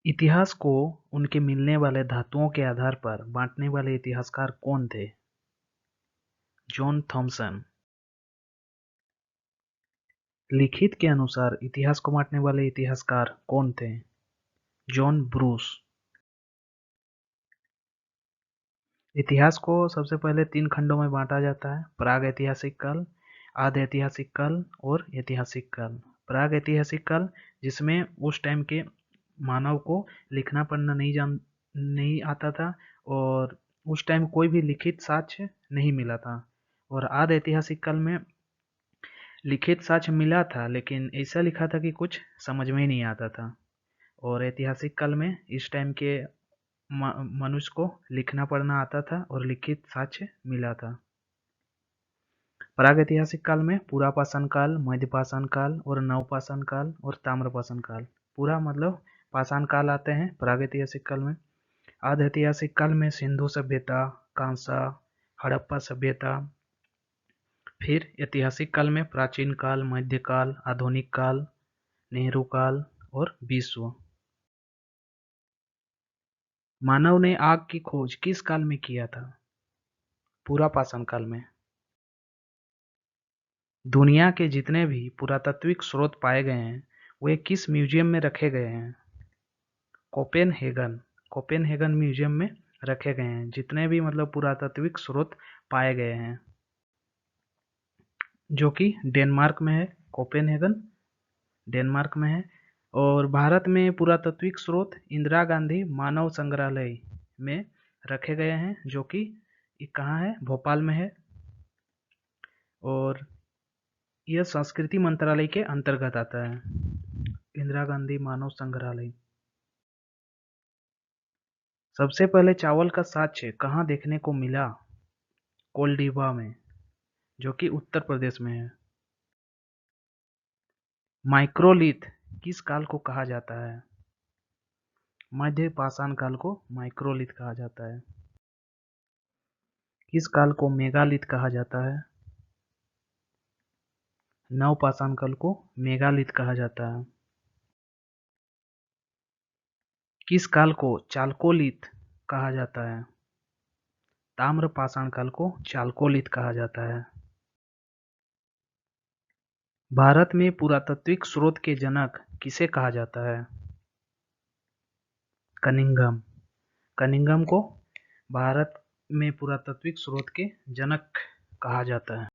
इतिहास को उनके मिलने वाले धातुओं के आधार पर बांटने वाले इतिहासकार कौन थे? John Thomson. लिखित के अनुसार इतिहास को बांटने वाले इतिहासकार कौन थे? John Bruce. इतिहास को सबसे पहले 3 खंडों में बांटा जाता है: प्राग ऐतिहासिक काल, आधि ऐतिहासिक काल और ऐतिहासिक काल। प्राग ऐतिहासिक काल, जिसमें उस टाइम के मानव को लिखना पढ़ना नहीं आता था और उस टाइम कोई भी लिखित साक्ष्य नहीं मिला था। और आधि ऐतिहासिक काल में लिखित साक्ष्य मिला था, लेकिन ऐसा लिखा था कि कुछ समझ में ही नहीं आता था। और ऐतिहासिक काल में इस टाइम के मनुष्य को लिखना पढ़ना आता था और लिखित साक्ष्य मिला था। प्रागैतिहासिक काल में पुरापाषाण काल, मध्यपाषाण काल और नवपाषाण काल और ताम्रपाषाण काल, पूरा मतलब पाषाण काल आते हैं प्रागैतिहासिक काल में। आधि ऐतिहासिक काल में सिंधु सभ्यता, कांसा, हड़प्पा सभ्यता। फिर ऐतिहासिक काल में प्राचीन काल, मध्यकाल, आधुनिक काल, नेहरू काल और विश्व। मानव ने आग की खोज किस काल में किया था? पुरापाषाण काल में। दुनिया के जितने भी पुरातात्विक स्रोत पाए गए हैं वे किस म्यूजियम में रखे गए हैं? कोपेनहेगन म्यूजियम में रखे गए हैं जितने भी मतलब पुरातात्विक स्रोत पाए गए हैं, जो कि डेनमार्क में है। कोपेनहेगन डेनमार्क में है। और भारत में पुरातात्विक स्रोत इंदिरा गांधी मानव संग्रहालय में रखे गए हैं, जो कि कहाँ है? भोपाल में है। और यह संस्कृति मंत्रालय के अंतर्गत आता है, इंदिरा गांधी मानव संग्रहालय। सबसे पहले चावल का साक्ष्य कहाँ देखने को मिला? कोलडीबा में, जो कि उत्तर प्रदेश में है। माइक्रोलिथ किस काल को कहा जाता है? मध्य पाषाण काल को माइक्रोलिथ कहा जाता है। किस काल को मेगालिथ कहा जाता है? नवपाषाण काल को मेगालिथ कहा जाता है। किस काल को चालकोलिथ कहा जाता है? ताम्रपाषाण काल को चालकोलिथ कहा जाता है। भारत में पुरातात्विक स्रोत के जनक किसे कहा जाता है? कनिंघम। कनिंघम को भारत में पुरातात्विक स्रोत के जनक कहा जाता है।